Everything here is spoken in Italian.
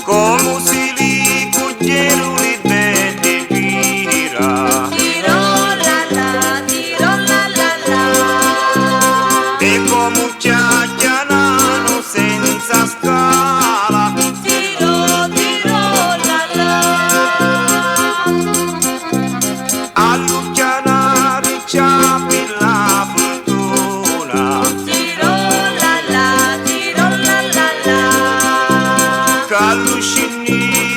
Como si li cugliero li belle tira, Tiro la la. e come ciaccianano senza scala, Tiro la. a luccianare ciapi la fortuna, Tiro la la. che allucini